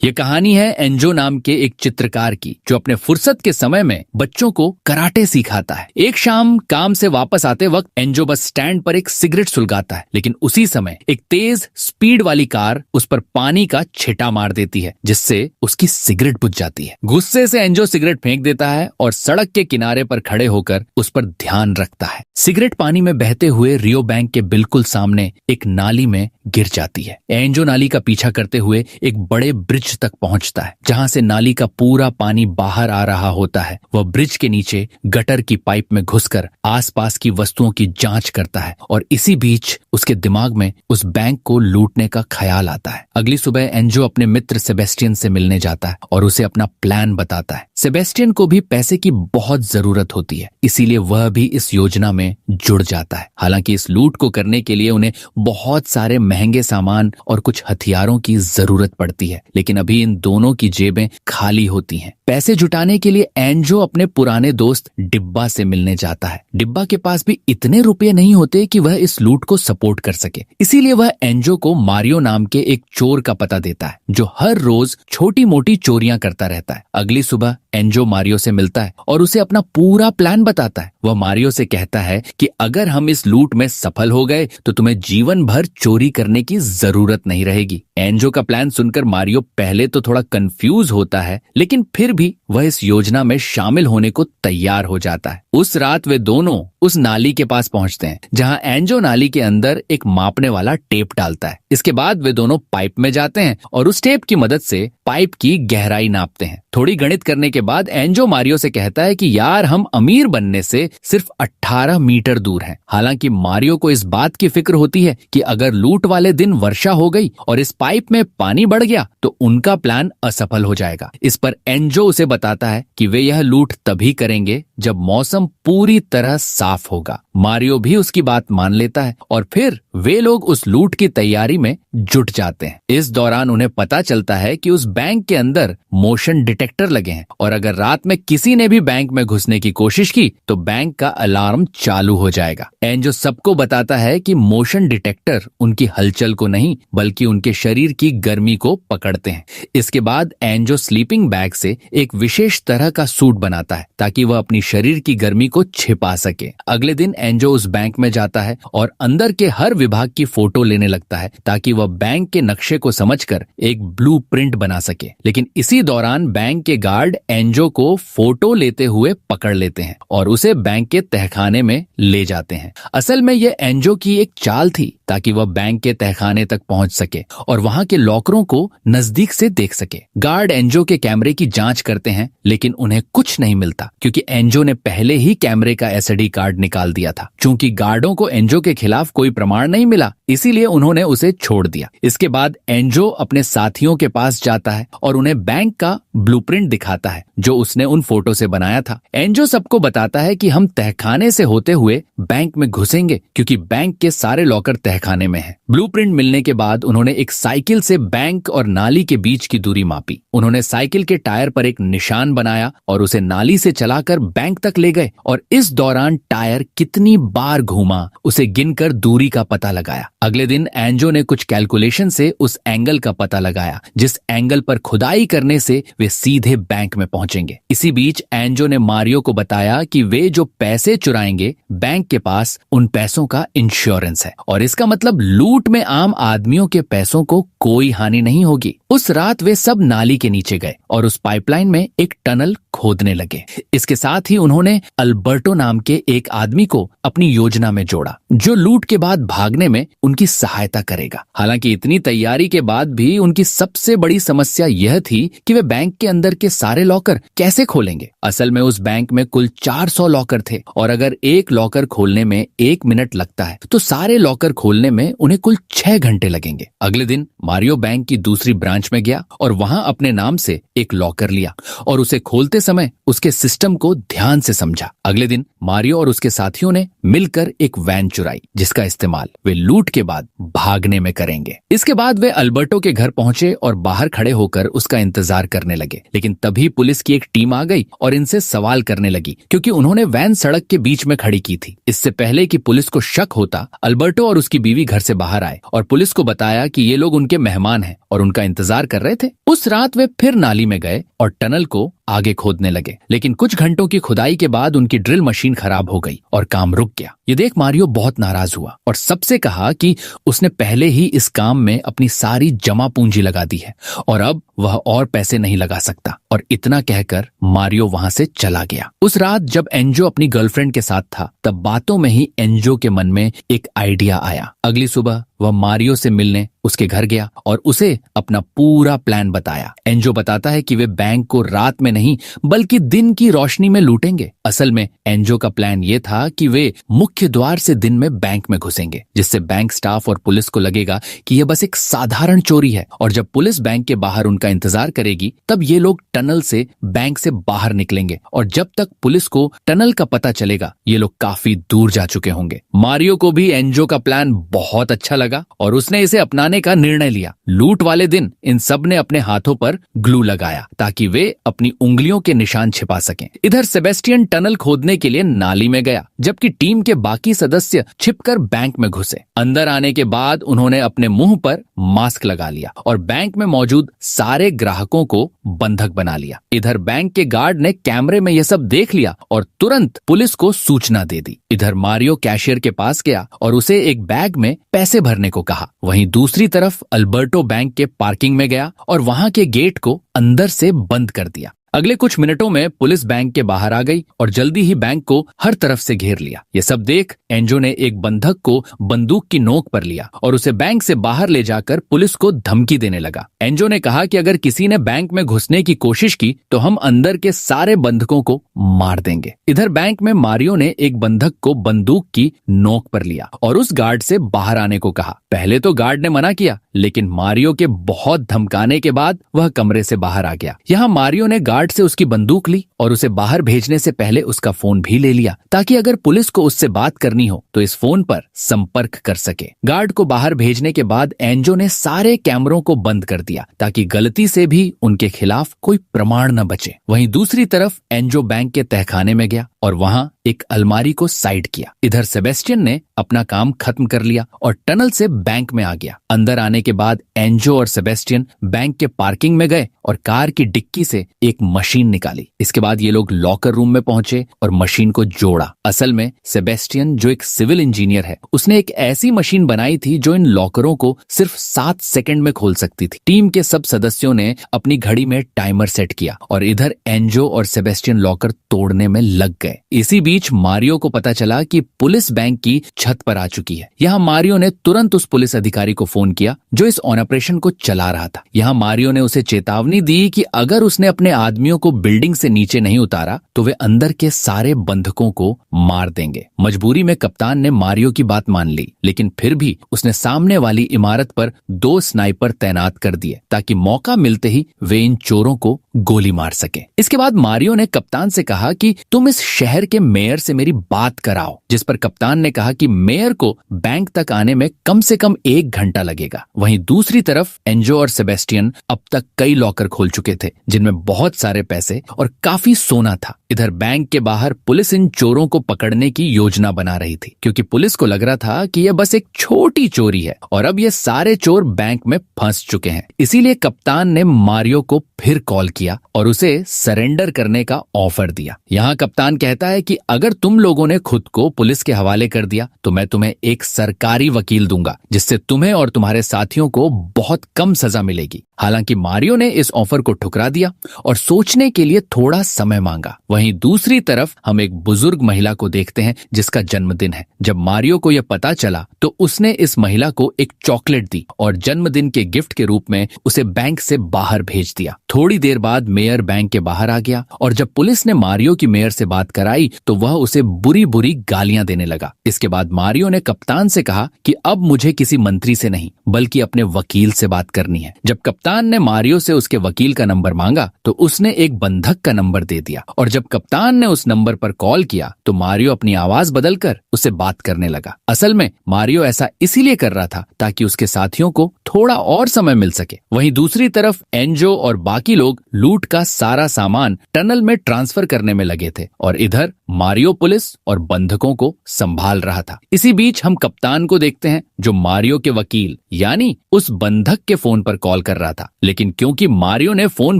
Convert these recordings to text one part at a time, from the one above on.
ये कहानी है एंजो नाम के एक चित्रकार की, जो अपने फुर्सत के समय में बच्चों को कराटे सिखाता है। एक शाम काम से वापस आते वक्त एंजो बस स्टैंड पर एक सिगरेट सुलगाता है, लेकिन उसी समय एक तेज स्पीड वाली कार उस पर पानी का छिटा मार देती है, जिससे उसकी सिगरेट बुझ जाती है। गुस्से से एंजो सिगरेट फेंक देता है और सड़क के किनारे पर खड़े होकर उस पर ध्यान रखता है। सिगरेट पानी में बहते हुए रियो बैंक के बिल्कुल सामने एक नाली में गिर जाती है। एंजो नाली का पीछा करते हुए एक बड़े ब्रिज तक पहुंचता है, जहां से नाली का पूरा पानी बाहर आ रहा होता है। वह ब्रिज के नीचे गटर की पाइप में घुसकर आसपास की वस्तुओं की जांच करता है और इसी बीच उसके दिमाग में उस बैंक को लूटने का ख्याल आता है। अगली सुबह एंजो अपने मित्र सेबेस्टियन से मिलने जाता है और उसे अपना प्लान बताता है। सेबेस्टियन को भी पैसे की बहुत जरूरत होती है, इसीलिए वह भी इस योजना में जुड़ जाता है। हालांकि इस लूट को करने के लिए उन्हें बहुत सारे महंगे सामान और कुछ हथियारों की जरूरत पड़ती है, लेकिन अभी इन दोनों की जेबें खाली होती हैं। पैसे जुटाने के लिए एंजो अपने पुराने दोस्त डिब्बा से मिलने जाता है। डिब्बा के पास भी इतने रुपए नहीं होते कि वह इस लूट को सपोर्ट कर सके, इसीलिए वह एंजो को मारियो नाम के एक चोर का पता देता है, जो हर रोज छोटी मोटी चोरियां करता रहता है। अगली सुबह एंजो मारियो से मिलता है और उसे अपना पूरा प्लान बताता है। वह मारियो से कहता है कि अगर हम इस लूट में सफल हो गए तो तुम्हें जीवन भर चोरी करने की जरूरत नहीं रहेगी। एंजो का प्लान सुनकर मारियो पहले तो थोड़ा कंफ्यूज होता है, लेकिन फिर भी वह इस योजना में शामिल होने को तैयार हो जाता है। उस रात वे दोनों उस नाली के पास पहुंचते हैं, जहां एंजो नाली के अंदर एक मापने वाला टेप डालता है। इसके बाद वे दोनों पाइप में जाते हैं और उस टेप की मदद से पाइप की गहराई नापते हैं। थोड़ी गणित करने के बाद एंजो मारियो से कहता है कि यार, हम अमीर बनने से सिर्फ 18 मीटर दूर हैं। हालांकि मारियो को इस बात की फिक्र होती है कि अगर लूट वाले दिन वर्षा हो गई और इस पाइप में पानी बढ़ गया तो उनका प्लान असफल हो जाएगा। इस पर एंजो उसे बताता है कि वे यह लूट तभी करेंगे जब मौसम पूरी तरह साफ होगा। मारियो भी उसकी बात मान लेता है और फिर वे लोग उस लूट की तैयारी में जुट जाते हैं। इस दौरान उन्हें पता चलता है कि उस बैंक के अंदर मोशन डिटेक्टर लगे हैं और अगर रात में किसी ने भी बैंक में घुसने की कोशिश की तो बैंक का अलार्म चालू हो जाएगा। एंजो सबको बताता है कि मोशन डिटेक्टर उनकी हलचल को नहीं बल्कि उनके शरीर की गर्मी को पकड़ते हैं। इसके बाद एंजो स्लीपिंग बैग से एक विशेष तरह का सूट बनाता है ताकि वह अपनी शरीर की गर्मी को छिपा सके। अगले दिन एंजो उस बैंक में जाता है और अंदर के हर विभाग की फोटो लेने लगता है ताकि वह बैंक के नक्शे को समझकर एक ब्लूप्रिंट बना सके। लेकिन इसी दौरान बैंक के गार्ड एंजो को फोटो लेते हुए पकड़ लेते हैं और उसे बैंक के तहखाने में ले जाते हैं। असल में यह एंजो की एक चाल थी ताकि वह बैंक के तहखाने तक पहुंच सके और वहां के लॉकरों को नजदीक से देख सके। गार्ड एंजो के कैमरे की जांच करते हैं, लेकिन उन्हें कुछ नहीं मिलता क्योंकि एंजो ने पहले ही कैमरे का एसडी कार्ड निकाल दिया था। चूंकि गार्डों को एंजो के खिलाफ कोई प्रमाण नहीं मिला, इसीलिए उन्होंने उसे छोड़ दिया। इसके बाद एंजो अपने साथियों के पास जाता है और उन्हें बैंक का ब्लूप्रिंट दिखाता है जो उसने उन फोटो से बनाया था। एंजो सबको बताता है कि हम तहखाने से होते हुए बैंक में घुसेंगे क्योंकि बैंक के सारे लॉकर तहखाने में हैं। ब्लूप्रिंट मिलने के बाद उन्होंने एक साइकिल से बैंक और नाली के बीच की दूरी मापी। उन्होंने साइकिल के टायर पर एक निशान बनाया और उसे नाली से चलाकर बैंक तक ले गए और इस दौरान टायर कितनी बार घूमा उसे गिनकर दूरी का पता लगाया। अगले दिन एंजो ने कुछ कैलकुलेशन से उस एंगल का पता लगाया जिस एंगल पर खुदाई करने से वे सीधे बैंक में पहुंचेंगे। इसी बीच एंजो ने मारियो को बताया कि वे जो पैसे चुराएंगे बैंक के पास उन पैसों का इंश्योरेंस है और इसका मतलब लूट में आम आदमियों के पैसों को कोई हानि नहीं होगी। उस रात वे सब नाली के नीचे गए और उस पाइपलाइन में एक टनल खोदने लगे। इसके साथ ही उन्होंने अल्बर्टो नाम के एक आदमी को अपनी योजना में जोड़ा जो लूट के बाद भागने में उनकी सहायता करेगा। हालांकि इतनी तैयारी के बाद भी उनकी सबसे बड़ी समस्या यह थी कि वे बैंक के अंदर के सारे लॉकर कैसे खोलेंगे। असल में उस बैंक में कुल 400 लॉकर थे और अगर एक लॉकर खोलने में 1 मिनट लगता है तो सारे लॉकर खोलने में उन्हें कुल 6 घंटे लगेंगे। अगले दिन मारियो बैंक की दूसरी ब्रांच में गया और वहां अपने नाम से एक लॉकर लिया और उसे खोलते समय उसके सिस्टम को ध्यान से समझा। अगले दिन मारियो और उसके साथियों ने ने मिलकर एक वैन चुराई जिसका इस्तेमाल वे लूट के बाद भागने में करेंगे। इसके बाद वे अल्बर्टो के घर पहुंचे और बाहर खड़े होकर उसका इंतजार करने लगे, लेकिन तभी पुलिस की एक टीम आ गई और इनसे सवाल करने लगी क्योंकि उन्होंने वैन सड़क के बीच में खड़ी की थी। इससे पहले कि पुलिस को शक होता, अल्बर्टो और उसकी बीवी घर से बाहर आए और पुलिस को बताया कि ये लोग उनके मेहमान हैं और उनका इंतजार कर रहे थे। उस रात वे फिर नाली में गए और टनल को आगे खोदने लगे, लेकिन कुछ घंटों की खुदाई के बाद उनकी ड्रिल मशीन खराब हो गई और काम रुक गया। ये देख मारियो बहुत नाराज हुआ और सबसे कहा कि उसने पहले ही इस काम में अपनी सारी जमा पूंजी लगा दी है और अब वह और पैसे नहीं लगा सकता। और इतना कहकर मारियो वहां से चला गया। उस रात जब एंजो अपनी गर्लफ्रेंड के साथ था, तब बातों में ही एंजो के मन में एक आइडिया आया। अगली सुबह वह मारियो से मिलने उसके घर गया और उसे अपना पूरा प्लान बताया। एंजो बताता है कि वे बैंक को रात में नहीं बल्कि दिन की रोशनी में लूटेंगे। असल में एंजो का प्लान ये था कि वे मुख्य द्वार से दिन में बैंक में घुसेंगे, जिससे बैंक स्टाफ और पुलिस को लगेगा कि यह बस एक साधारण चोरी है, और जब पुलिस बैंक के बाहर उनका इंतजार करेगी तब ये लोग टनल से बैंक से बाहर निकलेंगे और जब तक पुलिस को टनल का पता चलेगा ये लोग काफी दूर जा चुके होंगे। मारियो को भी एंजो का प्लान बहुत अच्छा लगा और उसने इसे अपनाने का निर्णय लिया। लूट वाले दिन इन सब ने अपने हाथों पर ग्लू लगाया ताकि वे अपनी उंगलियों के निशान छिपा सकें। इधर सेबेस्टियन टनल खोदने के लिए नाली में गया, जबकि टीम के बाकी सदस्य छिपकर बैंक में घुसे। अंदर आने के बाद उन्होंने अपने मुंह पर मास्क लगा लिया और बैंक में मौजूद सारे ग्राहकों को बंधक बना लिया। इधर बैंक के गार्ड ने कैमरे में यह सब देख लिया और तुरंत पुलिस को सूचना दे दी। इधर मारियो कैशियर के पास गया और उसे एक बैग में पैसे भरने को कहा। वहीं दूसरी तरफ अल्बर्टो बैंक के पार्किंग में गया और वहां के गेट को अंदर से बंद कर दिया। अगले कुछ मिनटों में पुलिस बैंक के बाहर आ गई और जल्दी ही बैंक को हर तरफ से घेर लिया। ये सब देख एंजो ने एक बंधक को बंदूक की नोक पर लिया और उसे बैंक से बाहर ले जाकर पुलिस को धमकी देने लगा। एंजो ने कहा कि अगर किसी ने बैंक में घुसने की कोशिश की तो हम अंदर के सारे बंधकों को मार देंगे। इधर बैंक में मारियो ने एक बंधक को बंदूक की नोक पर लिया और उस गार्ड से बाहर आने को कहा। पहले तो गार्ड ने मना किया, लेकिन मारियो के बहुत धमकाने के बाद वह कमरे से बाहर आ गया। यहाँ मारियो ने गार्ड से उसकी बंदूक ली और उसे बाहर भेजने से पहले उसका फोन भी ले लिया ताकि अगर पुलिस को उससे बात करनी हो तो इस फोन पर संपर्क कर सके। गार्ड को बाहर भेजने के बाद एंजो ने सारे कैमरों को बंद कर दिया ताकि गलती से भी उनके खिलाफ कोई प्रमाण न बचे। वहीं दूसरी तरफ एंजो बैंक के तहखाने में गया और वहां एक अलमारी को साइड किया। इधर सेबेस्टियन ने अपना काम खत्म कर लिया और टनल से बैंक में आ गया। अंदर आने के बाद एंजो और सेबेस्टियन बैंक के पार्किंग में गए और कार की डिक्की से एक मशीन निकाली। इसके बाद ये लोग लॉकर रूम में पहुंचे और मशीन को जोड़ा। असल में सेबेस्टियन, जो एक सिविल इंजीनियर है, उसने एक ऐसी मशीन बनाई थी जो इन लॉकरों को सिर्फ 7 सेकंड में खोल सकती थी। टीम के सब सदस्यों ने अपनी घड़ी में टाइमर सेट किया और इधर एंजो और सेबेस्टियन लॉकर तोड़ने में लग गए। इसी बीच मारियो को पता चला कि पुलिस बैंक की छत पर आ चुकी है। यहाँ मारियो ने तुरंत उस पुलिस अधिकारी को फोन किया जो इस ऑपरेशन को चला रहा था। यहाँ मारियो ने उसे चेतावनी दी कि अगर उसने अपने आदमियों को बिल्डिंग से नीचे नहीं उतारा तो वे अंदर के सारे बंधकों को मार देंगे। मजबूरी में कप्तान ने मारियो की बात मान ली, लेकिन फिर भी उसने सामने वाली इमारत पर 2 स्नाइपर तैनात कर दिए ताकि मौका मिलते ही वे इन चोरों को गोली मार सके। इसके बाद मारियो ने कप्तान से कहा कि तुम इस शहर के मेयर से मेरी बात कराओ, जिस पर कप्तान ने कहा कि मेयर को बैंक तक आने में कम से कम 1 घंटा लगेगा। वहीं दूसरी तरफ एंजो और सेबेस्टियन अब तक कई लॉकर खोल चुके थे जिनमें बहुत सारे पैसे और काफी सोना था। इधर बैंक के बाहर पुलिस इन चोरों को पकड़ने की योजना बना रही थी क्योंकि पुलिस को लग रहा था कि यह बस एक छोटी चोरी है और अब ये सारे चोर बैंक में फंस चुके हैं। इसीलिए कप्तान ने मारियो को फिर कॉल किया और उसे सरेंडर करने का ऑफर दिया। यहाँ कप्तान कहता है कि अगर तुम लोगों ने खुद को पुलिस के हवाले कर दिया तो मैं तुम्हें एक सरकारी वकील दूंगा, जिससे तुम्हें और तुम्हारे साथियों को बहुत कम सजा मिलेगी। हालांकि मारियो ने इस ऑफर को ठुकरा दिया और सोचने के लिए थोड़ा समय मांगा। वहीं दूसरी तरफ हम एक बुजुर्ग महिला को देखते हैं जिसका जन्मदिन है। जब मारियो को यह पता चला तो उसने इस महिला को एक चॉकलेट दी और जन्मदिन के गिफ्ट के रूप में उसे बैंक से बाहर भेज दिया। थोड़ी देर बाद मेयर बैंक के बाहर आ गया और जब पुलिस ने मारियो की मेयर से बात कराई तो वह उसे बुरी बुरी गालियां देने लगा। इसके बाद मारियो ने कप्तान से कहा कि अब मुझे किसी मंत्री से नहीं बल्कि अपने वकील से बात करनी है। जब कप्तान ने मारियो से उसके वकील का नंबर मांगा तो उसने एक बंधक का नंबर दे दिया और जब कप्तान ने उस नंबर पर कॉल किया तो मारियो अपनी आवाज बदलकर उससे बात करने लगा। असल में मारियो ऐसा इसीलिए कर रहा था ताकि उसके साथियों को थोड़ा और समय मिल सके। वहीं दूसरी तरफ एंजो और बाकी लोग लूट का सारा सामान टनल में ट्रांसफर करने में लगे थे और इधर मारियो पुलिस और बंधकों को संभाल रहा था। इसी बीच हम कप्तान को देखते हैं जो मारियो के वकील यानी उस बंधक के फोन पर कॉल कर रहा था, लेकिन क्योंकि मारियो ने फोन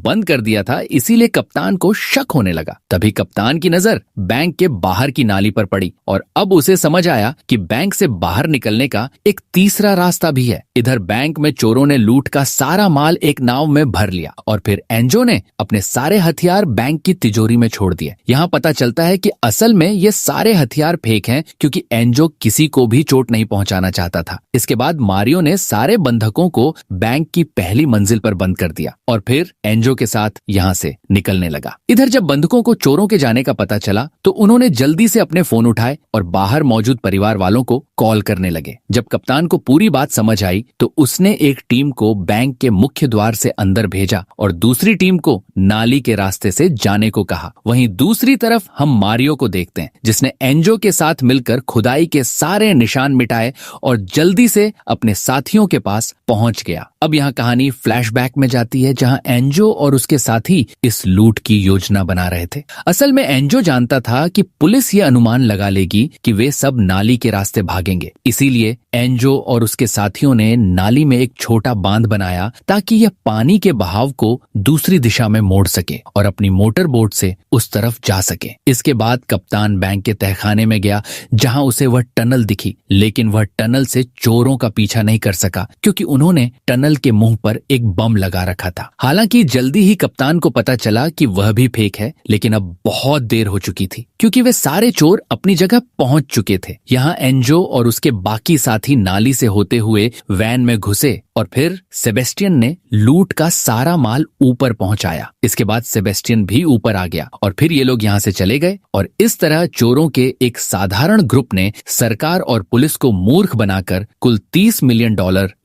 बंद कर दिया था इसीलिए कप्तान को शक होने लगा। तभी कप्तान की नजर बैंक के बाहर की नाली पर पड़ी और अब उसे समझ आया कि बैंक से बाहर निकलने का एक तीसरा रास्ता भी है। इधर बैंक में चोरों ने लूट का सारा माल एक नाव में भर लिया और फिर एंजो ने अपने सारे हथियार बैंक की तिजोरी में छोड़ दिए। यहाँ पता चलता है कि असल में ये सारे हथियार फेक हैं क्योंकि एंजो किसी को भी चोट नहीं पहुंचाना चाहता था। इसके बाद मारियो ने सारे बंधकों को बैंक की पहली मंजिल पर बंद कर दिया और फिर एंजो के साथ यहाँ से निकलने लगा। इधर जब बंधकों को चोरों के जाने का पता चला तो उन्होंने जल्दी से अपने फोन उठाए और बाहर मौजूद परिवार वालों को कॉल करने लगे। जब कप्तान को पूरी बात समझ आई तो उसने एक टीम को बैंक के मुख्य द्वार से अंदर भेजा और दूसरी टीम को नाली के रास्ते से जाने को कहा। वहीं दूसरी तरफ हम मारियो को देखते हैं जिसने एंजो के साथ मिलकर खुदाई के सारे निशान मिटाए और जल्दी से अपने साथियों के पास पहुंच गया। अब यहाँ कहानी फ्लैशबैक में जाती है जहां एंजो और उसके साथी इस लूट की योजना बना रहे थे। असल में एंजो जानता था कि पुलिस ये अनुमान लगा लेगी कि वे सब नाली के रास्ते भागेंगे, इसीलिए एंजो और उसके साथियों ने नाली में एक छोटा बांध बनाया ताकि यह पानी के बहाव को दूसरी दिशा में मोड़ सके और अपनी मोटर बोट से उस तरफ जा सके। इसके बाद कप्तान बैंक के तहखाने में गया जहां उसे वह टनल दिखी, लेकिन वह टनल से चोरों का पीछा नहीं कर सका क्योंकि उन्होंने टनल के मुंह पर एक बम लगा रखा था। हालांकि जल्दी ही कप्तान को पता चला कि वह भी फेक है, लेकिन अब बहुत देर हो चुकी थी क्योंकि वे सारे चोर अपनी जगह पहुंच चुके थे। यहाँ एंजो और उसके बाकी साथी नाली से होते हुए वैन में घुसे और फिर सेबेस्टियन ने लूट का सारा माल ऊपर पहुंचाया। इसके बाद सेबेस्टियन भी ऊपर आ गया और फिर ये लोग यहाँ से चले गए और इस तरह चोरों के एक साधारण ग्रुप ने सरकार और पुलिस को मूर्ख बनाकर कुल $30 मिलियन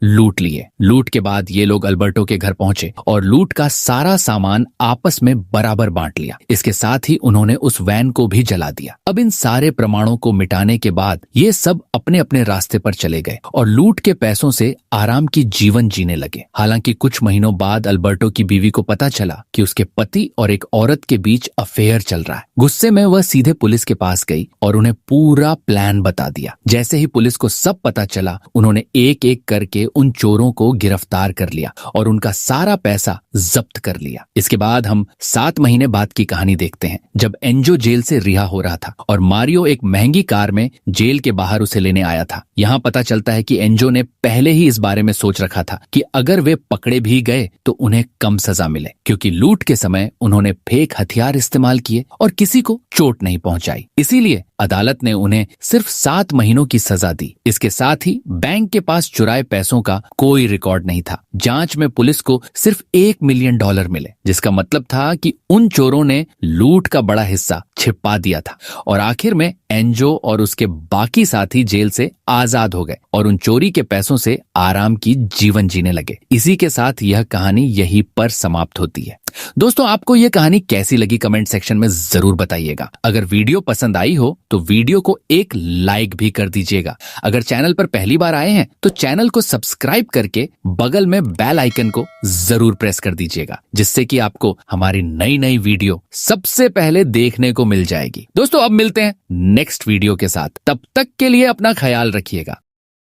लूट लिए। लूट के बाद ये लोग अल्बर्टो के घर पहुंचे और लूट का सारा सामान आपस में बराबर बांट लिया। इसके साथ ही उन्होंने उस वैन को भी जला दिया। अब इन सारे प्रमाणों को मिटाने के बाद ये सब अपने अपने रास्ते पर चले गए और लूट के पैसों से आराम की जीवन जीने लगे। हालांकि कुछ महीनों बाद अल्बर्टो की बीवी को पता चला कि उसके पति और एक औरत के बीच अफेयर चल रहा है। गुस्से में वह सीधे पुलिस के पास गई और उन्हें पूरा प्लान बता दिया। जैसे ही पुलिस को सब पता चला उन्होंने एक एक करके उन चोरों को गिरफ्तार कर लिया और उनका सारा पैसा जब्त कर लिया। इसके बाद हम 7 महीने बाद की कहानी देखते हैं जब एंजो जेल से रिहा हो रहा था और मारियो एक महंगी कार में जेल के बाहर उसे लेने आया था। यहाँ पता चलता है कि एंजो ने पहले ही इस बारे में सोच रखा था कि अगर वे पकड़े भी गए तो उन्हें कम सजा मिले क्योंकि लूट के समय उन्होंने फेक हथियार इस्तेमाल किए और किसी को चोट नहीं पहुंचाई। इसीलिए अदालत ने उन्हें सिर्फ 7 महीनों की सजा दी। इसके साथ ही बैंक के पास चुराए पैसों का कोई रिकॉर्ड नहीं था। जांच में पुलिस को सिर्फ $1 मिलियन मिले, जिसका मतलब था कि उन चोरों ने लूट का बड़ा हिस्सा छिपा दिया था और आखिर में एंजो और उसके बाकी साथी जेल से आजाद हो गए और उन चोरी के पैसों से आराम की जीवन जीने लगे। इसी के साथ यह कहानी यहीं पर समाप्त होती है। दोस्तों, आपको यह कहानी कैसी लगी कमेंट सेक्शन में जरूर बताइएगा। अगर वीडियो पसंद आई हो तो वीडियो को एक लाइक भी कर दीजिएगा। अगर चैनल पर पहली बार आए हैं तो चैनल को सब्सक्राइब करके बगल में बेल आइकन को जरूर प्रेस कर दीजिएगा, जिससे कि आपको हमारी नई नई वीडियो सबसे पहले देखने को मिल जाएगी। दोस्तों, अब मिलते हैं नेक्स्ट वीडियो के साथ। तब तक के लिए अपना ख्याल रखिएगा।